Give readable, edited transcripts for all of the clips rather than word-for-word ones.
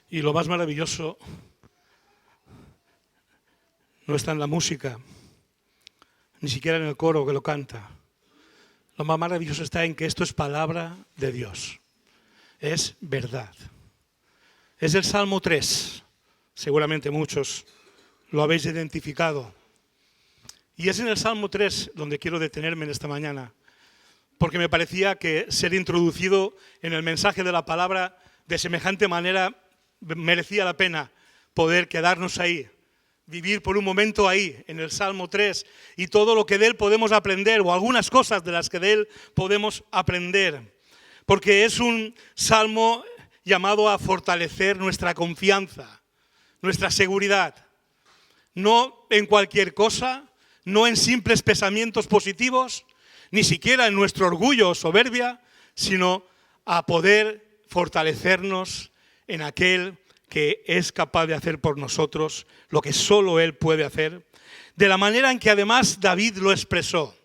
Y lo más maravilloso no está en la música, ni siquiera en el coro que lo canta. Lo más maravilloso está en que esto es palabra de Dios. Es verdad. Es el Salmo 3. Seguramente muchos lo habéis identificado. Y es en el Salmo 3 donde quiero detenerme en esta mañana, porque me parecía que ser introducido en el mensaje de la palabra de semejante manera merecía la pena poder quedarnos ahí, vivir por un momento ahí, en el Salmo 3, y todo lo que de él podemos aprender, o algunas cosas de las que de él podemos aprender. Porque es un salmo llamado a fortalecer nuestra confianza, nuestra seguridad. No en cualquier cosa, no en simples pensamientos positivos, ni siquiera en nuestro orgullo o soberbia, sino a poder fortalecernos en aquel que es capaz de hacer por nosotros lo que solo Él puede hacer, de la manera en que además David lo expresó.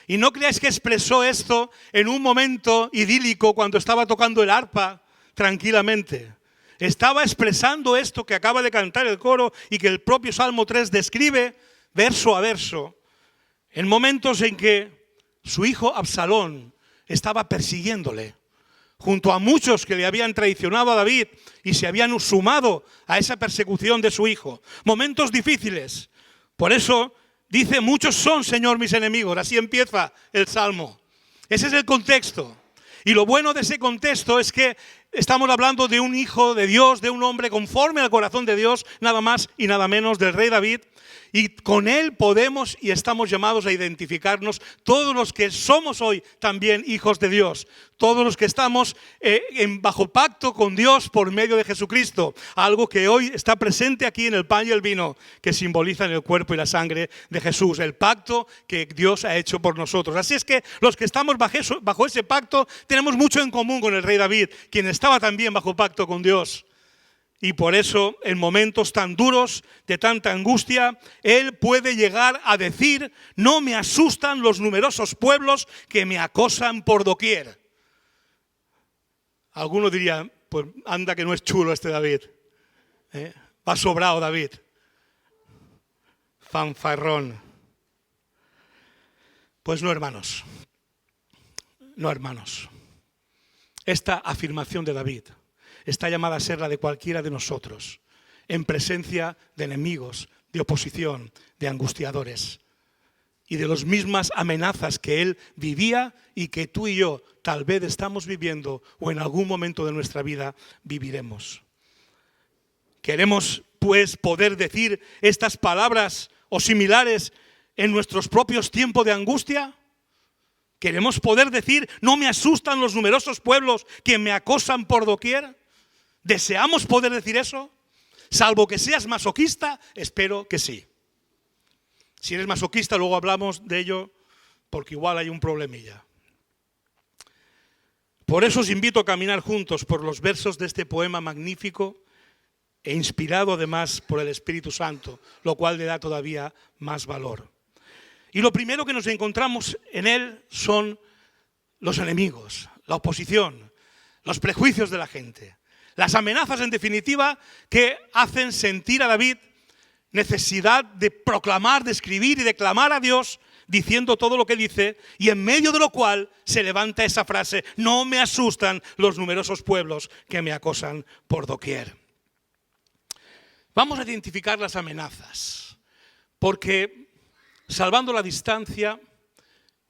Y no creáis que expresó esto en un momento idílico cuando estaba tocando el arpa tranquilamente. Estaba expresando esto que acaba de cantar el coro y que el propio Salmo 3 describe verso a verso, en momentos en que su hijo Absalón estaba persiguiéndole, junto a muchos que le habían traicionado a David y se habían sumado a esa persecución de su hijo. Momentos difíciles. Por eso dice, muchos son, Señor, mis enemigos. Así empieza el Salmo. Ese es el contexto. Y lo bueno de ese contexto es que estamos hablando de un hijo de Dios, de un hombre conforme al corazón de Dios, nada más y nada menos, del rey David. Y con él podemos y estamos llamados a identificarnos todos los que somos hoy también hijos de Dios. Todos los que estamos bajo pacto con Dios por medio de Jesucristo. Algo que hoy está presente aquí en el pan y el vino, que simbolizan el cuerpo y la sangre de Jesús. El pacto que Dios ha hecho por nosotros. Así es que los que estamos bajo ese pacto tenemos mucho en común con el rey David, quien estaba también bajo pacto con Dios. Y por eso, en momentos tan duros, de tanta angustia, él puede llegar a decir, no me asustan los numerosos pueblos que me acosan por doquier. Algunos dirían, pues anda que no es chulo este David. Va sobrado David. Fanfarrón. Pues no, hermanos. No, hermanos. Esta afirmación de David está llamada a ser la de cualquiera de nosotros, en presencia de enemigos, de oposición, de angustiadores y de las mismas amenazas que él vivía y que tú y yo tal vez estamos viviendo o en algún momento de nuestra vida viviremos. Queremos, pues, poder decir estas palabras o similares en nuestros propios tiempos de angustia. Queremos poder decir, no me asustan los numerosos pueblos que me acosan por doquier. ¿Deseamos poder decir eso? Salvo que seas masoquista, espero que sí. Si eres masoquista, luego hablamos de ello, porque igual hay un problemilla. Por eso os invito a caminar juntos por los versos de este poema magnífico e inspirado además por el Espíritu Santo, lo cual le da todavía más valor. Y lo primero que nos encontramos en él son los enemigos, la oposición, los prejuicios de la gente. Las amenazas, en definitiva, que hacen sentir a David necesidad de proclamar, de escribir y de clamar a Dios, diciendo todo lo que dice, y en medio de lo cual se levanta esa frase, no me asustan los numerosos pueblos que me acosan por doquier. Vamos a identificar las amenazas, porque salvando la distancia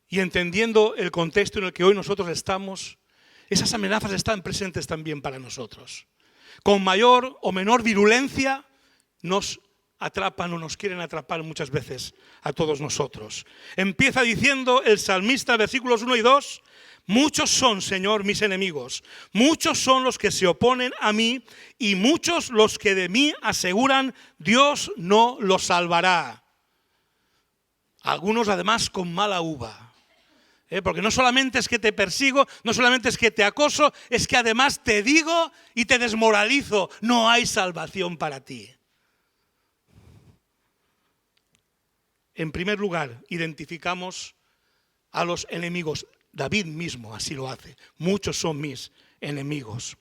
y entendiendo el contexto en el que hoy nosotros estamos, esas amenazas están presentes también para nosotros. Con mayor o menor virulencia nos atrapan o nos quieren atrapar muchas veces a todos nosotros. Empieza diciendo el salmista, versículos 1 y 2, muchos son, Señor, mis enemigos, muchos son los que se oponen a mí y muchos los que de mí aseguran, Dios no los salvará. Algunos además con mala uva. Porque no solamente es que te persigo, no solamente es que te acoso, es que además te digo y te desmoralizo. No hay salvación para ti. En primer lugar, identificamos a los enemigos. David mismo así lo hace. Muchos son mis enemigos.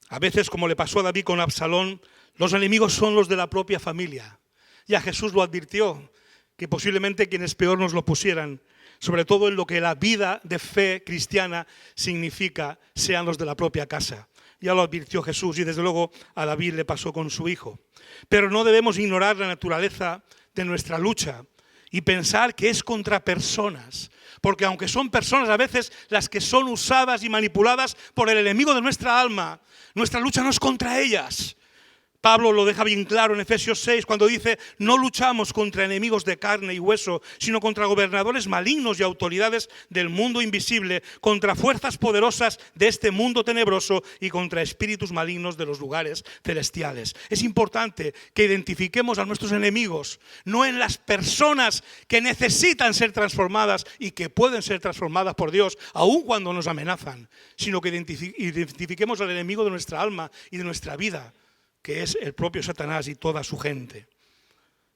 A veces, como le pasó a David con Absalón, los enemigos son los de la propia familia. Ya Jesús lo advirtió, que posiblemente quienes peor nos lo pusieran, sobre todo en lo que la vida de fe cristiana significa, sean los de la propia casa. Ya lo advirtió Jesús y desde luego a David le pasó con su hijo. Pero no debemos ignorar la naturaleza de nuestra lucha y pensar que es contra personas, porque aunque son personas a veces las que son usadas y manipuladas por el enemigo de nuestra alma, nuestra lucha no es contra ellas. Pablo lo deja bien claro en Efesios 6 cuando dice: no luchamos contra enemigos de carne y hueso, sino contra gobernadores malignos y autoridades del mundo invisible, contra fuerzas poderosas de este mundo tenebroso y contra espíritus malignos de los lugares celestiales. Es importante que identifiquemos a nuestros enemigos, no en las personas que necesitan ser transformadas y que pueden ser transformadas por Dios, aun cuando nos amenazan, sino que identifiquemos al enemigo de nuestra alma y de nuestra vida, que es el propio Satanás y toda su gente.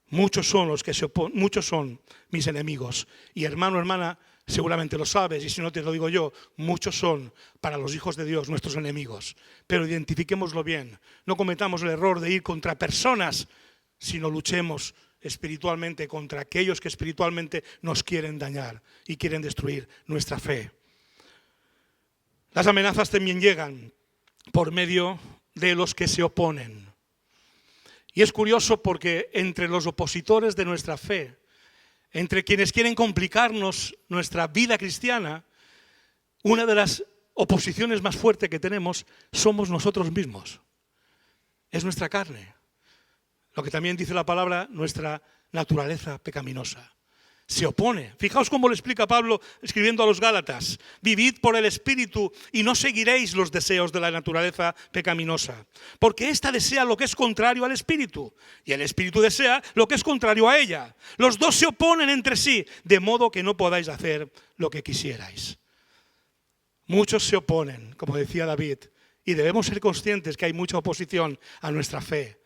Muchos son los que se oponen, muchos son mis enemigos. Y hermano, hermana, seguramente lo sabes, y si no te lo digo yo, muchos son para los hijos de Dios nuestros enemigos. Pero identifiquémoslo bien, no cometamos el error de ir contra personas, sino luchemos espiritualmente contra aquellos que espiritualmente nos quieren dañar y quieren destruir nuestra fe. Las amenazas también llegan por medio de los que se oponen. Y es curioso porque entre los opositores de nuestra fe, entre quienes quieren complicarnos nuestra vida cristiana, una de las oposiciones más fuertes que tenemos somos nosotros mismos. Es nuestra carne. Lo que también dice la palabra, nuestra naturaleza pecaminosa. Se opone. Fijaos cómo lo explica Pablo escribiendo a los Gálatas: vivid por el Espíritu y no seguiréis los deseos de la naturaleza pecaminosa, porque ésta desea lo que es contrario al Espíritu y el Espíritu desea lo que es contrario a ella. Los dos se oponen entre sí, de modo que no podáis hacer lo que quisierais. Muchos se oponen, como decía David, y debemos ser conscientes que hay mucha oposición a nuestra fe,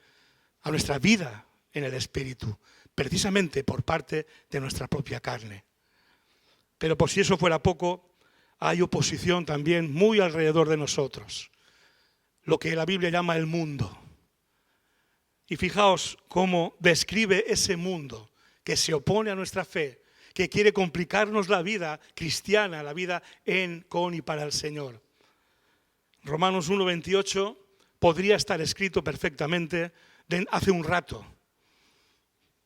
a nuestra vida en el Espíritu, precisamente por parte de nuestra propia carne. Pero por si eso fuera poco, hay oposición también muy alrededor de nosotros, lo que la Biblia llama el mundo. Y fijaos cómo describe ese mundo que se opone a nuestra fe, que quiere complicarnos la vida cristiana, la vida en, con y para el Señor. Romanos 1:28 podría estar escrito perfectamente hace un rato.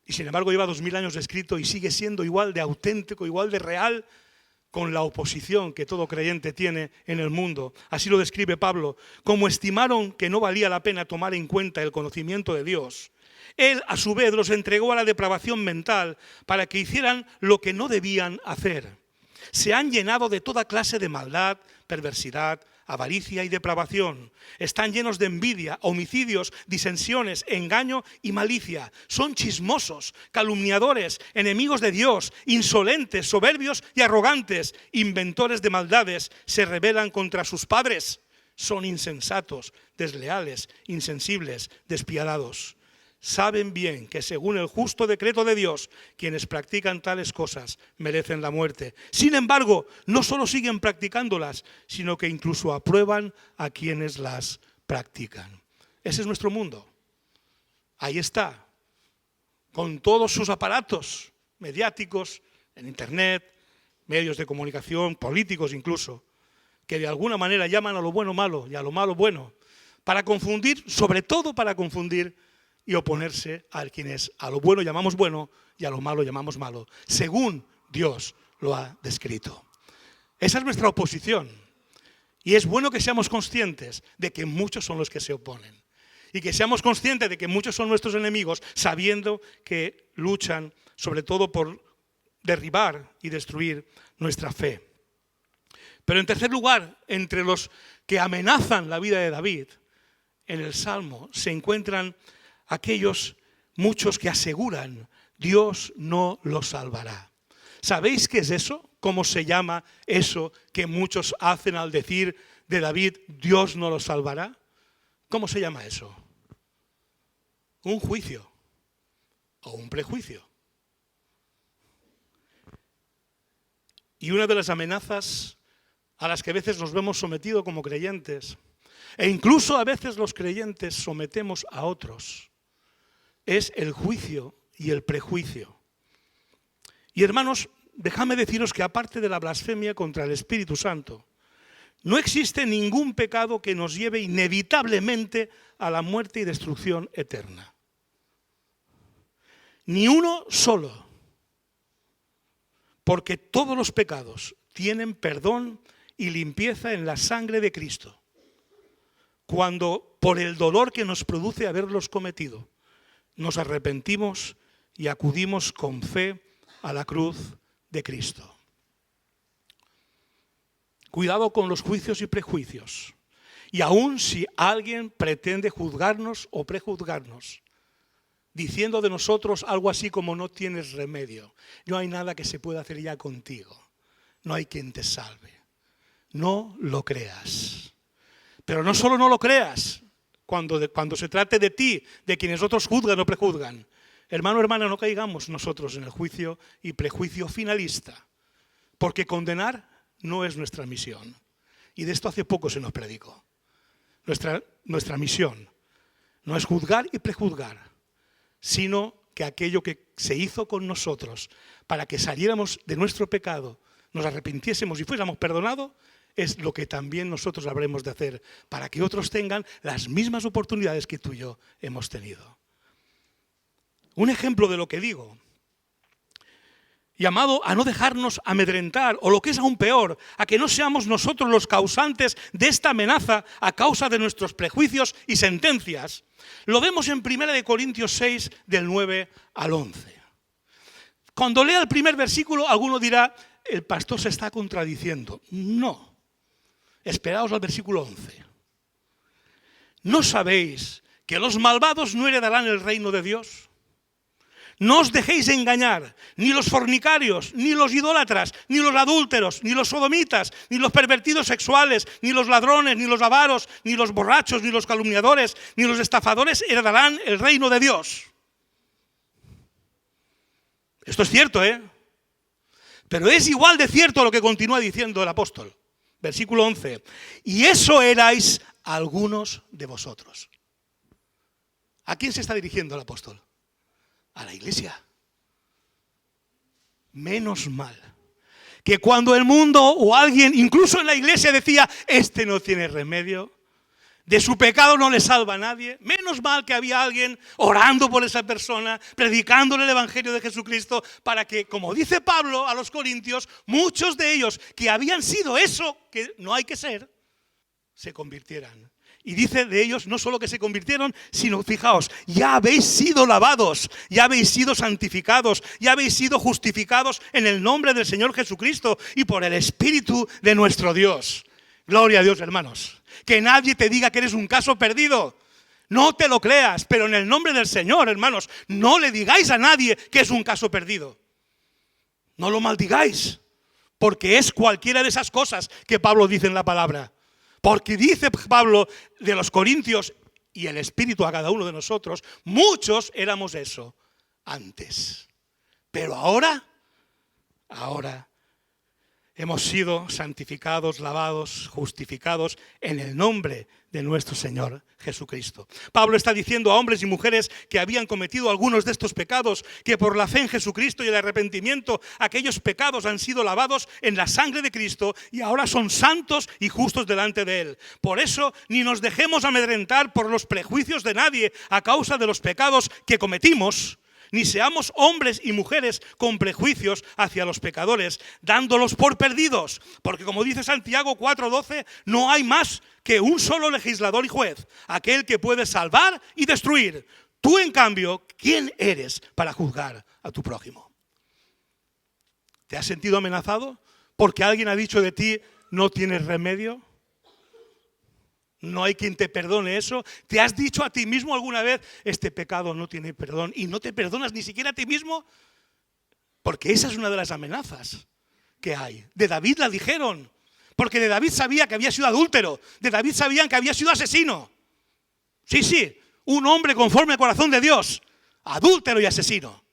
Y sin embargo lleva 2000 años escrito y sigue siendo igual de auténtico, igual de real, con la oposición que todo creyente tiene en el mundo. Así lo describe Pablo: como estimaron que no valía la pena tomar en cuenta el conocimiento de Dios, Él a su vez los entregó a la depravación mental para que hicieran lo que no debían hacer. Se han llenado de toda clase de maldad, perversidad, avaricia y depravación. Están llenos de envidia, homicidios, disensiones, engaño y malicia. Son chismosos, calumniadores, enemigos de Dios, insolentes, soberbios y arrogantes, inventores de maldades. Se rebelan contra sus padres. Son insensatos, desleales, insensibles, despiadados. Saben bien que según el justo decreto de Dios, quienes practican tales cosas merecen la muerte. Sin embargo, no solo siguen practicándolas, sino que incluso aprueban a quienes las practican. Ese es nuestro mundo. Ahí está, con todos sus aparatos mediáticos, en internet, medios de comunicación, políticos incluso, que de alguna manera llaman a lo bueno malo y a lo malo bueno, para confundir, sobre todo para confundir y oponerse a quienes a lo bueno llamamos bueno y a lo malo llamamos malo, según Dios lo ha descrito. Esa es nuestra oposición. Y es bueno que seamos conscientes de que muchos son los que se oponen. Y que seamos conscientes de que muchos son nuestros enemigos, sabiendo que luchan sobre todo por derribar y destruir nuestra fe. Pero en tercer lugar, entre los que amenazan la vida de David, en el Salmo se encuentran aquellos muchos que aseguran: Dios no lo salvará. ¿Sabéis qué es eso? ¿Cómo se llama eso que muchos hacen al decir de David: Dios no lo salvará? ¿Cómo se llama eso? Un juicio o un prejuicio. Y una de las amenazas a las que a veces nos vemos sometidos como creyentes E incluso a veces los creyentes sometemos a otros. Es el juicio y el prejuicio. Y hermanos, déjame deciros que aparte de la blasfemia contra el Espíritu Santo, no existe ningún pecado que nos lleve inevitablemente a la muerte y destrucción eterna. Ni uno solo. Porque todos los pecados tienen perdón y limpieza en la sangre de Cristo. Cuando por el dolor que nos produce haberlos cometido, nos arrepentimos y acudimos con fe a la cruz de Cristo. Cuidado con los juicios y prejuicios. Y aun si alguien pretende juzgarnos o prejuzgarnos, diciendo de nosotros algo así como no tienes remedio, no hay nada que se pueda hacer ya contigo, no hay quien te salve. No lo creas. Pero no solo no lo creas, cuando se trate de ti, de quienes otros juzgan o prejuzgan. Hermano, hermana, no caigamos nosotros en el juicio y prejuicio finalista, porque condenar no es nuestra misión. Y de esto hace poco se nos predicó. Nuestra misión no es juzgar y prejuzgar, sino que aquello que se hizo con nosotros para que saliéramos de nuestro pecado, nos arrepintiésemos y fuésemos perdonados, es lo que también nosotros habremos de hacer para que otros tengan las mismas oportunidades que tú y yo hemos tenido. Un ejemplo de lo que digo, llamado a no dejarnos amedrentar, o lo que es aún peor, a que no seamos nosotros los causantes de esta amenaza a causa de nuestros prejuicios y sentencias, lo vemos en 1 Corintios 6, del 9 al 11. Cuando lea el primer versículo, alguno dirá, el pastor se está contradiciendo. No. Esperaos al versículo 11. ¿No sabéis que los malvados no heredarán el reino de Dios? No os dejéis engañar, ni los fornicarios, ni los idólatras, ni los adúlteros, ni los sodomitas, ni los pervertidos sexuales, ni los ladrones, ni los avaros, ni los borrachos, ni los calumniadores, ni los estafadores heredarán el reino de Dios. Esto es cierto, ¿eh? Pero es igual de cierto lo que continúa diciendo el apóstol. Versículo 11. Y eso erais algunos de vosotros. ¿A quién se está dirigiendo el apóstol? A la iglesia. Menos mal que cuando el mundo o alguien, incluso en la iglesia, decía, este no tiene remedio, de su pecado no le salva a nadie, menos mal que había alguien orando por esa persona, predicándole el evangelio de Jesucristo, para que, como dice Pablo a los corintios, muchos de ellos que habían sido eso que no hay que ser, se convirtieran. Y dice de ellos no solo que se convirtieron, sino, fijaos, ya habéis sido lavados, ya habéis sido santificados, ya habéis sido justificados en el nombre del Señor Jesucristo y por el Espíritu de nuestro Dios. Gloria a Dios, hermanos. Que nadie te diga que eres un caso perdido. No te lo creas, pero en el nombre del Señor, hermanos, no le digáis a nadie que es un caso perdido. No lo maldigáis, porque es cualquiera de esas cosas que Pablo dice en la palabra. Porque dice Pablo de los corintios y el Espíritu a cada uno de nosotros, muchos éramos eso antes. Pero ahora hemos sido santificados, lavados, justificados en el nombre de nuestro Señor Jesucristo. Pablo está diciendo a hombres y mujeres que habían cometido algunos de estos pecados, que por la fe en Jesucristo y el arrepentimiento, aquellos pecados han sido lavados en la sangre de Cristo y ahora son santos y justos delante de Él. Por eso, ni nos dejemos amedrentar por los prejuicios de nadie a causa de los pecados que cometimos, ni seamos hombres y mujeres con prejuicios hacia los pecadores, dándolos por perdidos. Porque como dice Santiago 4:12, no hay más que un solo legislador y juez, aquel que puede salvar y destruir. Tú, en cambio, ¿quién eres para juzgar a tu prójimo? ¿Te has sentido amenazado porque alguien ha dicho de ti, no tienes remedio? No hay quien te perdone eso. ¿Te has dicho a ti mismo alguna vez, este pecado no tiene perdón, y no te perdonas ni siquiera a ti mismo? Porque esa es una de las amenazas que hay. De David la dijeron, porque de David sabía que había sido adúltero, de David sabían que había sido asesino. Sí, un hombre conforme al corazón de Dios, adúltero y asesino.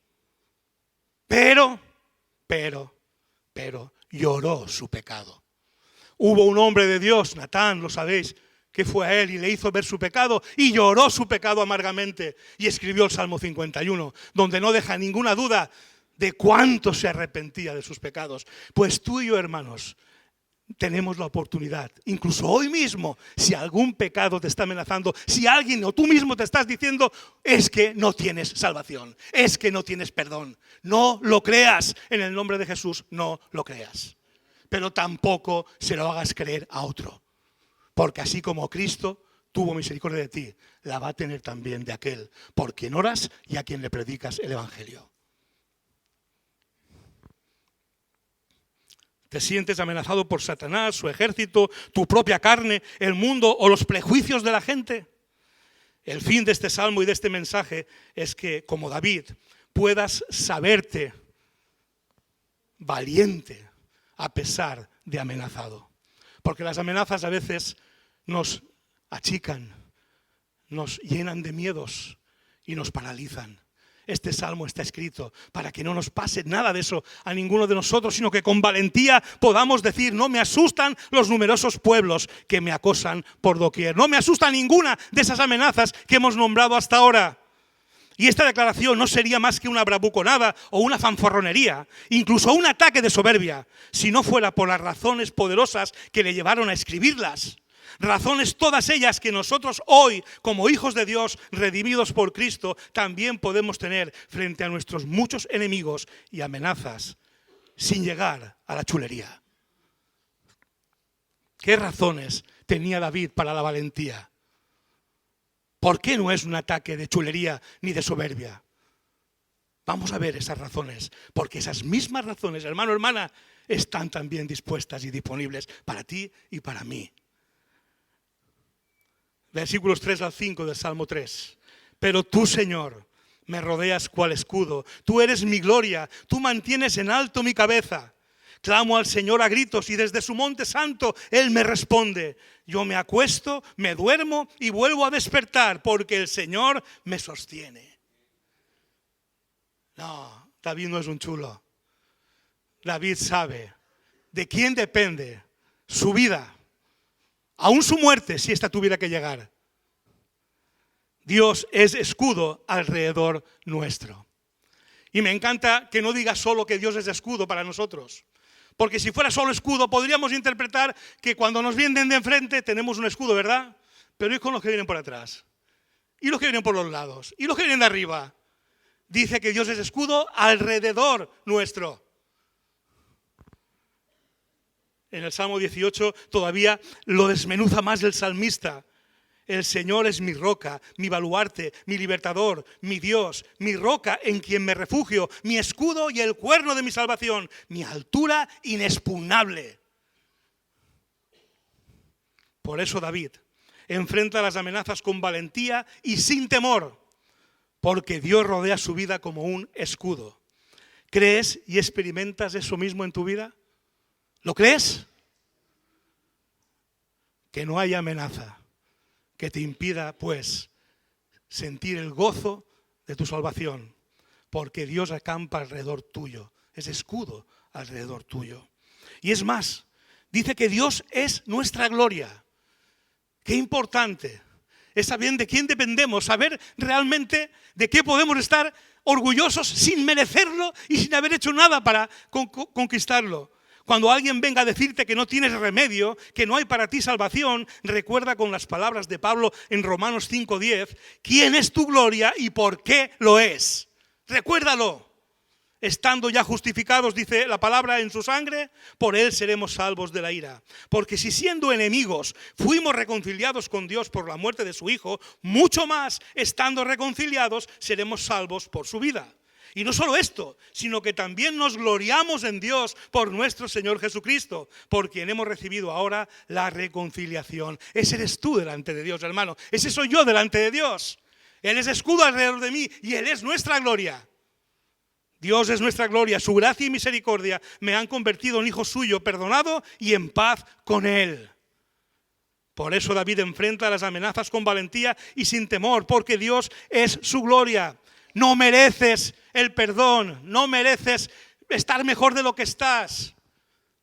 Pero lloró su pecado. Hubo un hombre de Dios, Natán, lo sabéis, que fue a él y le hizo ver su pecado y lloró su pecado amargamente y escribió el Salmo 51, donde no deja ninguna duda de cuánto se arrepentía de sus pecados. Pues tú y yo, hermanos, tenemos la oportunidad, incluso hoy mismo, si algún pecado te está amenazando, si alguien o tú mismo te estás diciendo, es que no tienes salvación, es que no tienes perdón, no lo creas, en el nombre de Jesús, no lo creas. Pero tampoco se lo hagas creer a otro, porque así como Cristo tuvo misericordia de ti, la va a tener también de aquel por quien oras y a quien le predicas el evangelio. ¿Te sientes amenazado por Satanás, su ejército, tu propia carne, el mundo o los prejuicios de la gente? El fin de este salmo y de este mensaje es que, como David, puedas saberte valiente a pesar de amenazado. Porque las amenazas a veces nos achican, nos llenan de miedos y nos paralizan. Este salmo está escrito para que no nos pase nada de eso a ninguno de nosotros, sino que con valentía podamos decir, no me asustan los numerosos pueblos que me acosan por doquier. No me asusta ninguna de esas amenazas que hemos nombrado hasta ahora. Y esta declaración no sería más que una bravuconada o una fanfarronería, incluso un ataque de soberbia, si no fuera por las razones poderosas que le llevaron a escribirlas. Razones todas ellas que nosotros hoy, como hijos de Dios, redimidos por Cristo, también podemos tener frente a nuestros muchos enemigos y amenazas, sin llegar a la chulería. ¿Qué razones tenía David para la valentía? ¿Por qué no es un ataque de chulería ni de soberbia? Vamos a ver esas razones, porque esas mismas razones, hermano, hermana, están también dispuestas y disponibles para ti y para mí. Versículos 3 al 5 del Salmo 3. Pero tú, Señor, me rodeas cual escudo. Tú eres mi gloria. Tú mantienes en alto mi cabeza. Clamo al Señor a gritos y desde su monte santo Él me responde. Yo me acuesto, me duermo y vuelvo a despertar porque el Señor me sostiene. No, David no es un chulo. David sabe de quién depende su vida. Aún su muerte, si esta tuviera que llegar. Dios es escudo alrededor nuestro. Y me encanta que no diga solo que Dios es escudo para nosotros. Porque si fuera solo escudo, podríamos interpretar que cuando nos vienen de enfrente tenemos un escudo, ¿verdad? Pero ¿y con los que vienen por atrás? ¿Y los que vienen por los lados? ¿Y los que vienen de arriba? Dice que Dios es escudo alrededor nuestro. En el Salmo 18 todavía lo desmenuza más el salmista. El Señor es mi roca, mi baluarte, mi libertador, mi Dios, mi roca en quien me refugio, mi escudo y el cuerno de mi salvación, mi altura inexpugnable. Por eso David enfrenta las amenazas con valentía y sin temor, porque Dios rodea su vida como un escudo. ¿Crees y experimentas eso mismo en tu vida? ¿Lo crees? Que no haya amenaza que te impida, pues, sentir el gozo de tu salvación, porque Dios acampa alrededor tuyo, es escudo alrededor tuyo. Y es más, dice que Dios es nuestra gloria. Qué importante es saber de quién dependemos, saber realmente de qué podemos estar orgullosos sin merecerlo y sin haber hecho nada para conquistarlo. Cuando alguien venga a decirte que no tienes remedio, que no hay para ti salvación, recuerda con las palabras de Pablo en Romanos 5:10, ¿quién es tu gloria y por qué lo es? Recuérdalo. Estando ya justificados, dice la palabra, en su sangre, por él seremos salvos de la ira. Porque si siendo enemigos fuimos reconciliados con Dios por la muerte de su Hijo, mucho más, estando reconciliados, seremos salvos por su vida. Y no solo esto, sino que también nos gloriamos en Dios por nuestro Señor Jesucristo, por quien hemos recibido ahora la reconciliación. Ese eres tú delante de Dios, hermano. Ese soy yo delante de Dios. Él es escudo alrededor de mí y Él es nuestra gloria. Dios es nuestra gloria. Su gracia y misericordia me han convertido en hijo suyo, perdonado y en paz con Él. Por eso David enfrenta las amenazas con valentía y sin temor, porque Dios es su gloria. No mereces el perdón, no mereces estar mejor de lo que estás.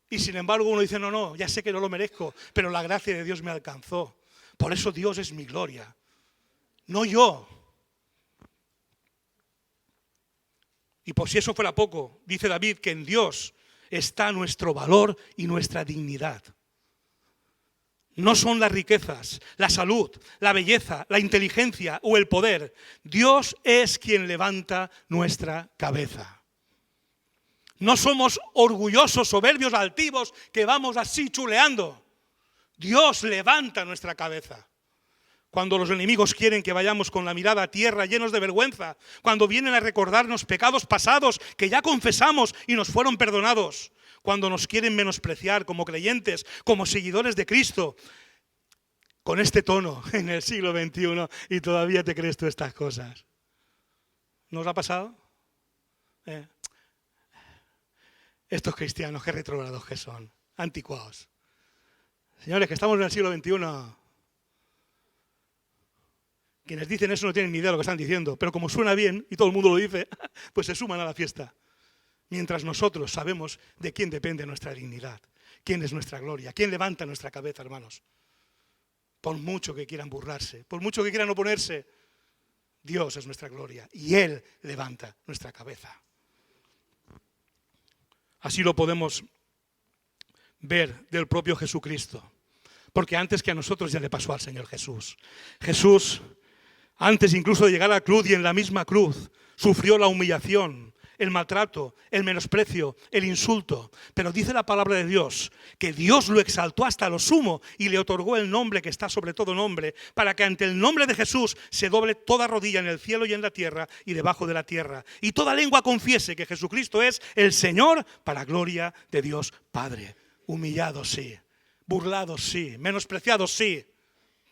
Y sin embargo uno dice, no, ya sé que no lo merezco, pero la gracia de Dios me alcanzó. Por eso Dios es mi gloria, no yo. Y por si eso fuera poco, dice David que en Dios está nuestro valor y nuestra dignidad. No son las riquezas, la salud, la belleza, la inteligencia o el poder. Dios es quien levanta nuestra cabeza. No somos orgullosos, soberbios, altivos, que vamos así chuleando. Dios levanta nuestra cabeza. Cuando los enemigos quieren que vayamos con la mirada a tierra, llenos de vergüenza, cuando vienen a recordarnos pecados pasados que ya confesamos y nos fueron perdonados, cuando nos quieren menospreciar como creyentes, como seguidores de Cristo, con este tono en el siglo XXI, y todavía te crees tú estas cosas. ¿No os ha pasado? Estos cristianos, qué retrógrados que son, anticuados. Señores, que estamos en el siglo XXI. Quienes dicen eso no tienen ni idea de lo que están diciendo, pero como suena bien y todo el mundo lo dice, pues se suman a la fiesta. Mientras nosotros sabemos de quién depende nuestra dignidad, quién es nuestra gloria, quién levanta nuestra cabeza, hermanos. Por mucho que quieran burlarse, por mucho que quieran oponerse, Dios es nuestra gloria y Él levanta nuestra cabeza. Así lo podemos ver del propio Jesucristo, porque antes que a nosotros ya le pasó al Señor Jesús. Jesús, antes incluso de llegar a la cruz y en la misma cruz, sufrió la humillación, el maltrato, el menosprecio, el insulto. Pero dice la palabra de Dios que Dios lo exaltó hasta lo sumo y le otorgó el nombre que está sobre todo nombre, para que ante el nombre de Jesús se doble toda rodilla en el cielo y en la tierra y debajo de la tierra. Y toda lengua confiese que Jesucristo es el Señor, para gloria de Dios Padre. Humillado sí, burlado sí, menospreciado sí,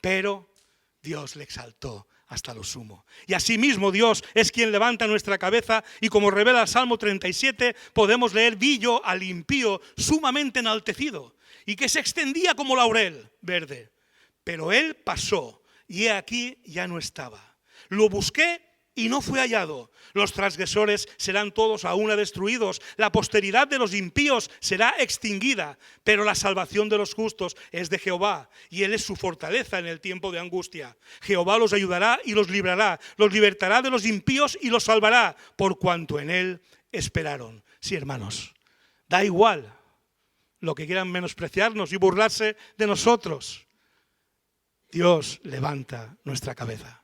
pero Dios le exaltó hasta lo sumo. Y asimismo Dios es quien levanta nuestra cabeza, y como revela el Salmo 37, podemos leer: vi yo al impío sumamente enaltecido, y que se extendía como laurel verde. Pero él pasó, y he aquí ya no estaba. Lo busqué y no fue hallado. Los transgresores serán todos a una destruidos. La posteridad de los impíos será extinguida. Pero la salvación de los justos es de Jehová, y Él es su fortaleza en el tiempo de angustia. Jehová los ayudará y los librará. Los libertará de los impíos y los salvará, por cuanto en Él esperaron. Sí, hermanos, da igual lo que quieran menospreciarnos y burlarse de nosotros. Dios levanta nuestra cabeza.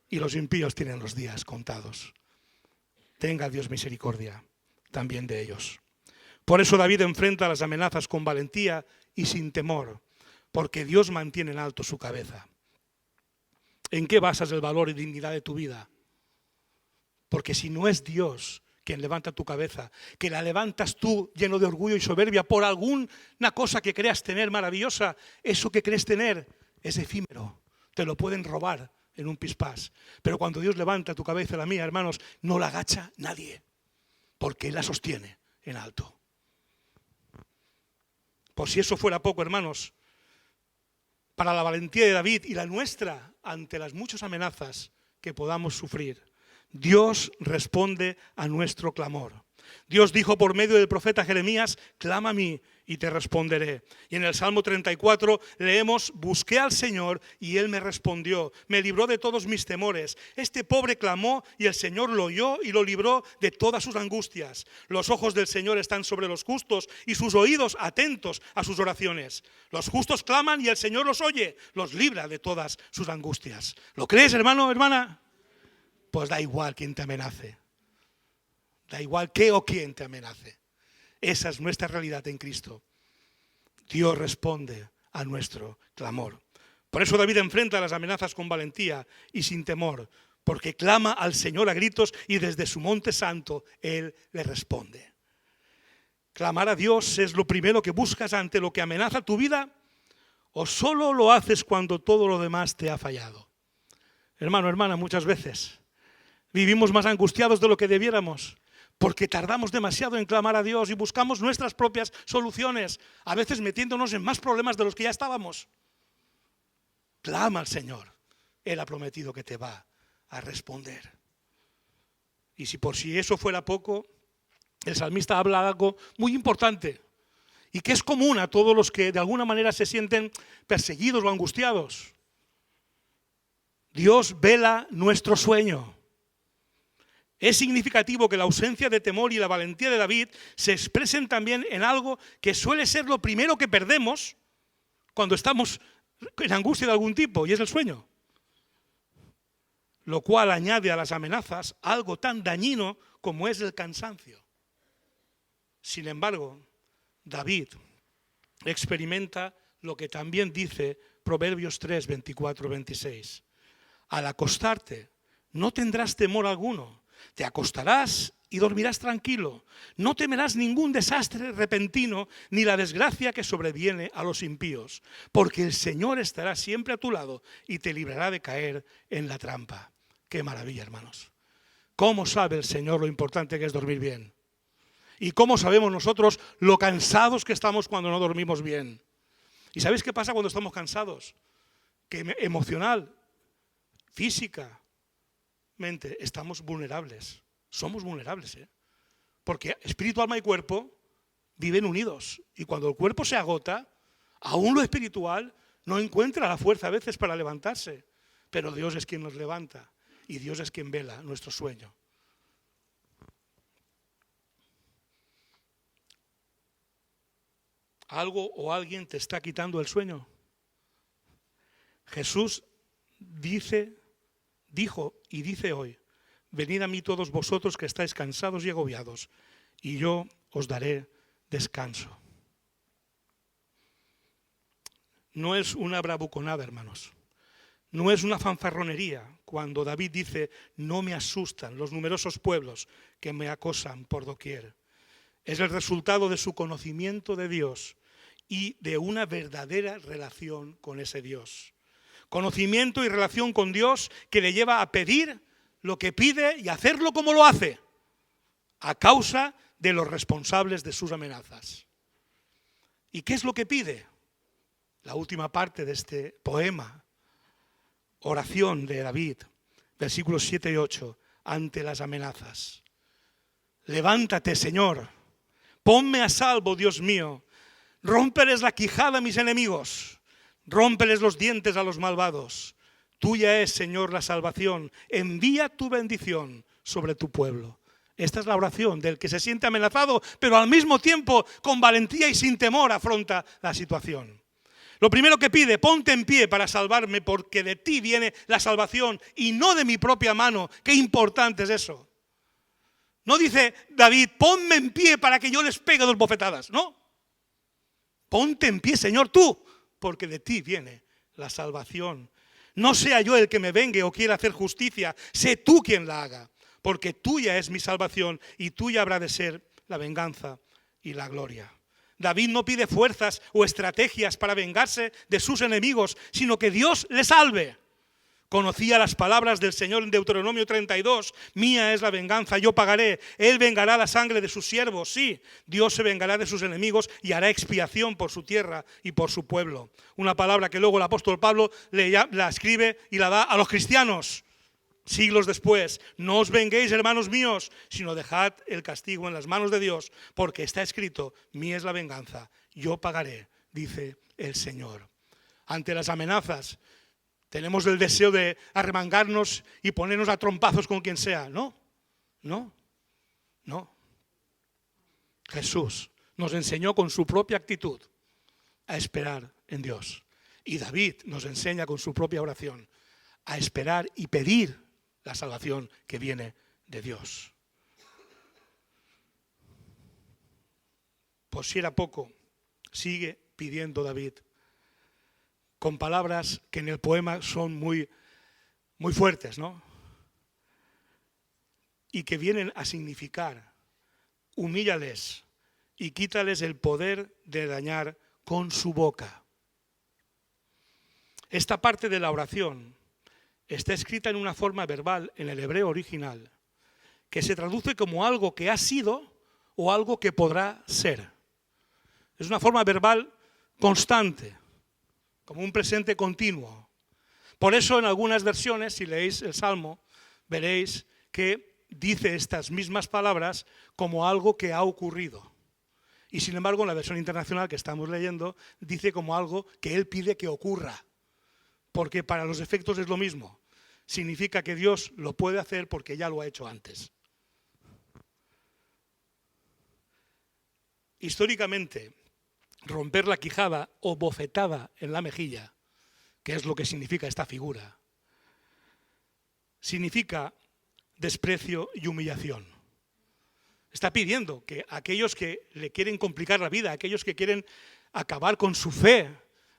Y los impíos tienen los días contados. Tenga Dios misericordia también de ellos. Por eso David enfrenta las amenazas con valentía y sin temor, porque Dios mantiene en alto su cabeza. ¿En qué basas el valor y dignidad de tu vida? Porque si no es Dios quien levanta tu cabeza, que la levantas tú lleno de orgullo y soberbia por alguna cosa que creas tener maravillosa, eso que crees tener es efímero, te lo pueden robar en un pispás. Pero cuando Dios levanta tu cabeza, la mía, hermanos, no la agacha nadie, porque Él la sostiene en alto. Por si eso fuera poco, hermanos, para la valentía de David y la nuestra ante las muchas amenazas que podamos sufrir, Dios responde a nuestro clamor. Dios dijo por medio del profeta Jeremías: clama a mí y te responderé. Y en el Salmo 34 leemos: busqué al Señor y Él me respondió, me libró de todos mis temores. Este pobre clamó y el Señor lo oyó y lo libró de todas sus angustias. Los ojos del Señor están sobre los justos y sus oídos atentos a sus oraciones. Los justos claman y el Señor los oye, los libra de todas sus angustias. ¿Lo crees, hermano, hermana? Pues da igual quién te amenace. Da igual qué o quién te amenace. Esa es nuestra realidad en Cristo. Dios responde a nuestro clamor. Por eso David enfrenta las amenazas con valentía y sin temor, porque clama al Señor a gritos y desde su monte santo Él le responde. ¿Clamar a Dios es lo primero que buscas ante lo que amenaza tu vida? ¿O solo lo haces cuando todo lo demás te ha fallado? Hermano, hermana, muchas veces vivimos más angustiados de lo que debiéramos, porque tardamos demasiado en clamar a Dios y buscamos nuestras propias soluciones, a veces metiéndonos en más problemas de los que ya estábamos. Clama al Señor, Él ha prometido que te va a responder. Y si por si eso fuera poco, el salmista habla de algo muy importante, y que es común a todos los que de alguna manera se sienten perseguidos o angustiados. Dios vela nuestro sueño. Es significativo que la ausencia de temor y la valentía de David se expresen también en algo que suele ser lo primero que perdemos cuando estamos en angustia de algún tipo, y es el sueño. Lo cual añade a las amenazas algo tan dañino como es el cansancio. Sin embargo, David experimenta lo que también dice Proverbios 3, 24, 26. Al acostarte no tendrás temor alguno, te acostarás y dormirás tranquilo. No temerás ningún desastre repentino ni la desgracia que sobreviene a los impíos, porque el Señor estará siempre a tu lado y te librará de caer en la trampa. ¡Qué maravilla, hermanos! ¿Cómo sabe el Señor lo importante que es dormir bien? ¿Y cómo sabemos nosotros lo cansados que estamos cuando no dormimos bien? ¿Y sabéis qué pasa cuando estamos cansados? Que emocional, físicamente, estamos vulnerables. Somos vulnerables, porque espíritu, alma y cuerpo viven unidos. Y cuando el cuerpo se agota, aún lo espiritual no encuentra la fuerza a veces para levantarse. Pero Dios es quien nos levanta y Dios es quien vela nuestro sueño. ¿Algo o alguien te está quitando el sueño? Jesús dijo y dice hoy: venid a mí todos vosotros que estáis cansados y agobiados, y yo os daré descanso. No es una bravuconada, hermanos. No es una fanfarronería cuando David dice: no me asustan los numerosos pueblos que me acosan por doquier. Es el resultado de su conocimiento de Dios y de una verdadera relación con ese Dios. Conocimiento y relación con Dios que le lleva a pedir lo que pide y hacerlo como lo hace, a causa de los responsables de sus amenazas. ¿Y qué es lo que pide? La última parte de este poema, oración de David, versículos 7 y 8, ante las amenazas. Levántate, Señor, ponme a salvo, Dios mío, rómpeles la quijada a mis enemigos, rómpeles los dientes a los malvados. Tuya es, Señor, la salvación. Envía tu bendición sobre tu pueblo. Esta es la oración del que se siente amenazado, pero al mismo tiempo con valentía y sin temor afronta la situación. Lo primero que pide: ponte en pie para salvarme, porque de ti viene la salvación y no de mi propia mano. Qué importante es eso. No dice David: ponme en pie para que yo les pegue 2 bofetadas. No. Ponte en pie, Señor, tú, porque de ti viene la salvación. No sea yo el que me vengue o quiera hacer justicia, sé tú quien la haga, porque tuya es mi salvación y tuya habrá de ser la venganza y la gloria. David no pide fuerzas o estrategias para vengarse de sus enemigos, sino que Dios le salve. Conocía las palabras del Señor en Deuteronomio 32, mía es la venganza, yo pagaré, Él vengará la sangre de sus siervos. Sí, Dios se vengará de sus enemigos y hará expiación por su tierra y por su pueblo. Una palabra que luego el apóstol Pablo la escribe y la da a los cristianos siglos después. No os venguéis, hermanos míos, sino dejad el castigo en las manos de Dios, porque está escrito: mía es la venganza, yo pagaré, dice el Señor. Ante las amenazas, tenemos el deseo de arremangarnos y ponernos a trompazos con quien sea. No. Jesús nos enseñó con su propia actitud a esperar en Dios. Y David nos enseña con su propia oración a esperar y pedir la salvación que viene de Dios. Por si era poco, sigue pidiendo David, con palabras que en el poema son muy, muy fuertes, ¿no? Y que vienen a significar: humíllales y quítales el poder de dañar con su boca. Esta parte de la oración está escrita en una forma verbal en el hebreo original, que se traduce como algo que ha sido o algo que podrá ser. Es una forma verbal constante, como un presente continuo. Por eso en algunas versiones, si leéis el Salmo, veréis que dice estas mismas palabras como algo que ha ocurrido. Y sin embargo, en la versión internacional que estamos leyendo, dice como algo que él pide que ocurra, porque para los efectos es lo mismo. Significa que Dios lo puede hacer porque ya lo ha hecho antes. Históricamente, romper la quijada o bofetada en la mejilla, que es lo que significa esta figura, significa desprecio y humillación. Está pidiendo que aquellos que le quieren complicar la vida, aquellos que quieren acabar con su fe,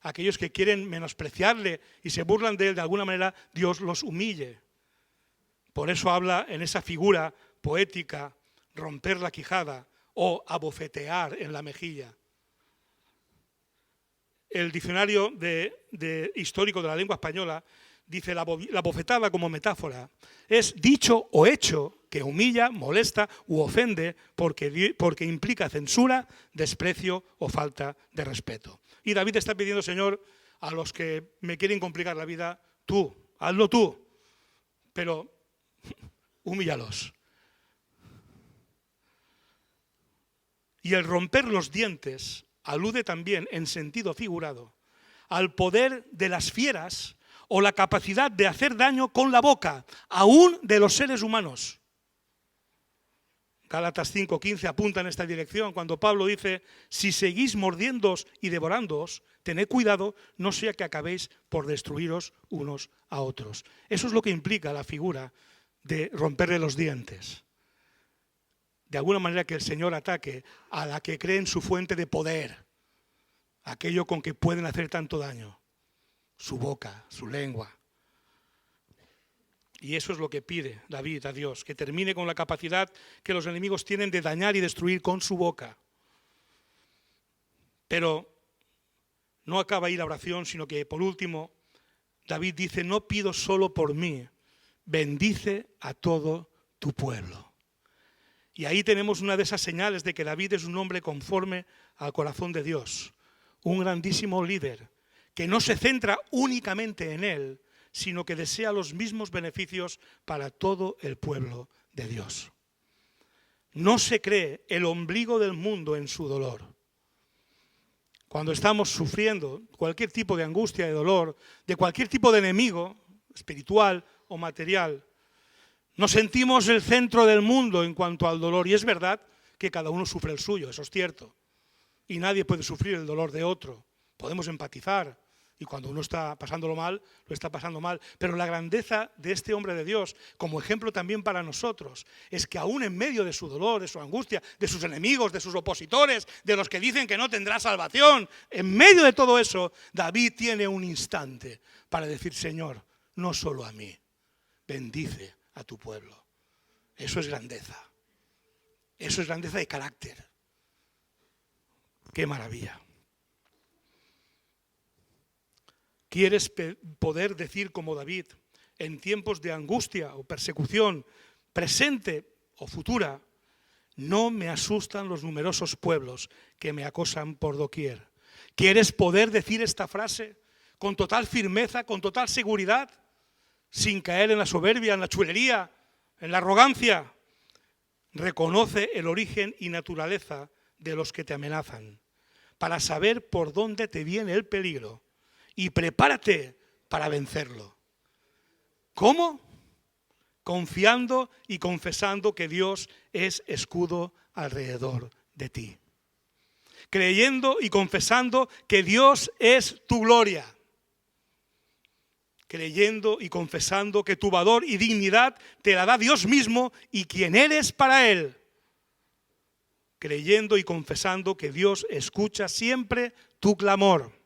aquellos que quieren menospreciarle y se burlan de él de alguna manera, Dios los humille. Por eso habla en esa figura poética, romper la quijada o abofetear en la mejilla. El diccionario histórico de la lengua española dice la bofetada como metáfora es dicho o hecho que humilla, molesta u ofende porque implica censura, desprecio o falta de respeto. Y David está pidiendo, Señor, a los que me quieren complicar la vida, tú, hazlo tú, pero humíllalos. Y el romper los dientes alude también, en sentido figurado, al poder de las fieras o la capacidad de hacer daño con la boca, aún de los seres humanos. Gálatas 5:15 apunta en esta dirección, cuando Pablo dice, si seguís mordiéndoos y devorándoos, tened cuidado, no sea que acabéis por destruiros unos a otros. Eso es lo que implica la figura de romperle los dientes. De alguna manera que el Señor ataque a la que cree en su fuente de poder, aquello con que pueden hacer tanto daño, su boca, su lengua. Y eso es lo que pide David a Dios, que termine con la capacidad que los enemigos tienen de dañar y destruir con su boca. Pero no acaba ahí la oración, sino que por último David dice, no pido solo por mí, bendice a todo tu pueblo. Y ahí tenemos una de esas señales de que David es un hombre conforme al corazón de Dios, un grandísimo líder, que no se centra únicamente en él, sino que desea los mismos beneficios para todo el pueblo de Dios. No se cree el ombligo del mundo en su dolor. Cuando estamos sufriendo cualquier tipo de angustia, de dolor, de cualquier tipo de enemigo, espiritual o material, nos sentimos el centro del mundo en cuanto al dolor. Y es verdad que cada uno sufre el suyo, eso es cierto. Y nadie puede sufrir el dolor de otro. Podemos empatizar. Y cuando uno está pasándolo mal, lo está pasando mal. Pero la grandeza de este hombre de Dios, como ejemplo también para nosotros, es que aún en medio de su dolor, de su angustia, de sus enemigos, de sus opositores, de los que dicen que no tendrá salvación, en medio de todo eso, David tiene un instante para decir, Señor, no solo a mí, bendice a tu pueblo. Eso es grandeza. Eso es grandeza de carácter. ¡Qué maravilla! ¿Quieres poder decir como David, en tiempos de angustia o persecución, presente o futura, no me asustan los numerosos pueblos que me acosan por doquier? ¿Quieres poder decir esta frase con total firmeza, con total seguridad, sin caer en la soberbia, en la chulería, en la arrogancia? Reconoce el origen y naturaleza de los que te amenazan, para saber por dónde te viene el peligro. Y prepárate para vencerlo. ¿Cómo? Confiando y confesando que Dios es escudo alrededor de ti. Creyendo y confesando que Dios es tu gloria. Creyendo y confesando que tu valor y dignidad te la da Dios mismo y quien eres para Él. Creyendo y confesando que Dios escucha siempre tu clamor.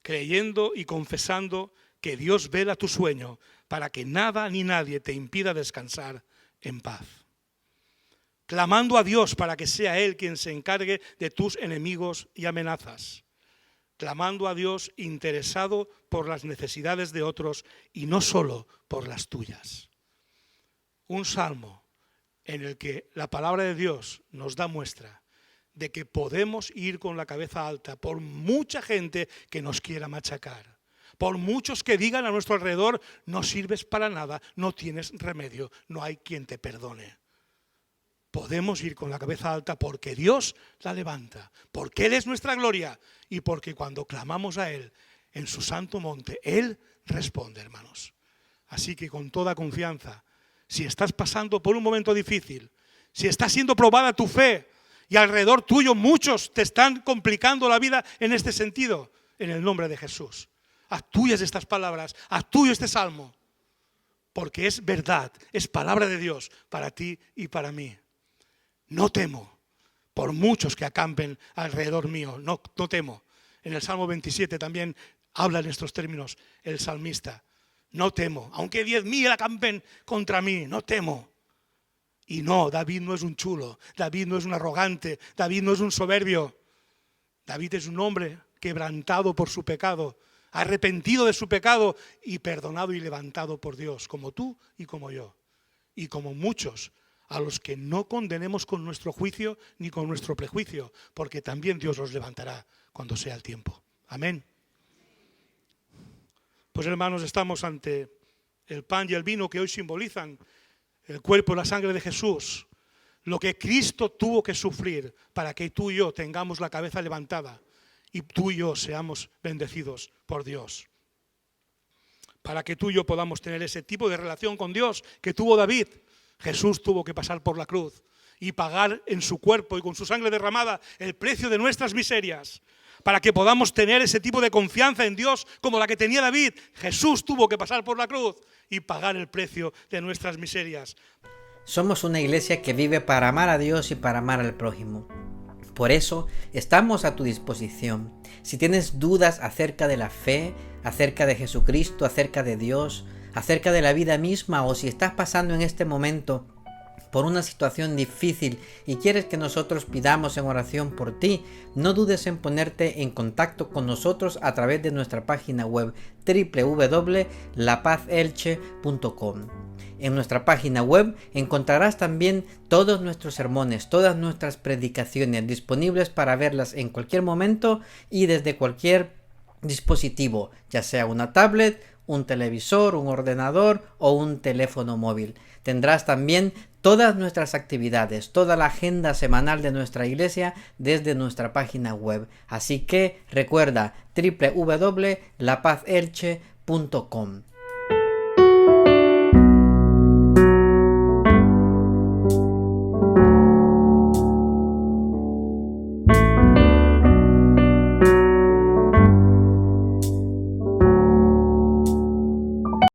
Creyendo y confesando que Dios vela tu sueño para que nada ni nadie te impida descansar en paz. Clamando a Dios para que sea Él quien se encargue de tus enemigos y amenazas. Clamando a Dios interesado por las necesidades de otros y no solo por las tuyas. Un salmo en el que la palabra de Dios nos da muestra de que podemos ir con la cabeza alta por mucha gente que nos quiera machacar, por muchos que digan a nuestro alrededor, no sirves para nada, no tienes remedio, no hay quien te perdone. podemos ir con la cabeza alta porque Dios la levanta, porque Él es nuestra gloria y porque cuando clamamos a Él en su santo monte, Él responde, hermanos. Así que con toda confianza, si estás pasando por un momento difícil, si está siendo probada tu fe y alrededor tuyo muchos te están complicando la vida en este sentido, en el nombre de Jesús, haz tuyas estas palabras, haz tuyo este salmo, porque es verdad, es palabra de Dios para ti y para mí. No temo por muchos que acampen alrededor mío, no temo. En el Salmo 27 también habla en estos términos el salmista. No temo, aunque 10.000 acampen contra mí, no temo. Y no, David no es un chulo, David no es un arrogante, David no es un soberbio. David es un hombre quebrantado por su pecado, arrepentido de su pecado y perdonado y levantado por Dios, como tú y como yo. Y como muchos a los que no condenemos con nuestro juicio ni con nuestro prejuicio, porque también Dios los levantará cuando sea el tiempo. Amén. Pues hermanos, estamos ante el pan y el vino que hoy simbolizan el cuerpo y la sangre de Jesús, lo que Cristo tuvo que sufrir para que tú y yo tengamos la cabeza levantada y tú y yo seamos bendecidos por Dios. Para que tú y yo podamos tener ese tipo de relación con Dios que tuvo David, Jesús tuvo que pasar por la cruz y pagar en su cuerpo y con su sangre derramada el precio de nuestras miserias. Para que podamos tener ese tipo de confianza en Dios como la que tenía David, Jesús tuvo que pasar por la cruz y pagar el precio de nuestras miserias. Somos una iglesia que vive para amar a Dios y para amar al prójimo. Por eso estamos a tu disposición. Si tienes dudas acerca de la fe, acerca de Jesucristo, acerca de Dios, acerca de la vida misma, o si estás pasando en este momento por una situación difícil y quieres que nosotros pidamos en oración por ti, no dudes en ponerte en contacto con nosotros a través de nuestra página web www.lapazelche.com. En nuestra página web encontrarás también todos nuestros sermones, todas nuestras predicaciones disponibles para verlas en cualquier momento y desde cualquier dispositivo, ya sea una tablet, un televisor, un ordenador o un teléfono móvil. Tendrás también todas nuestras actividades, toda la agenda semanal de nuestra iglesia desde nuestra página web. Así que recuerda www.lapazelche.com.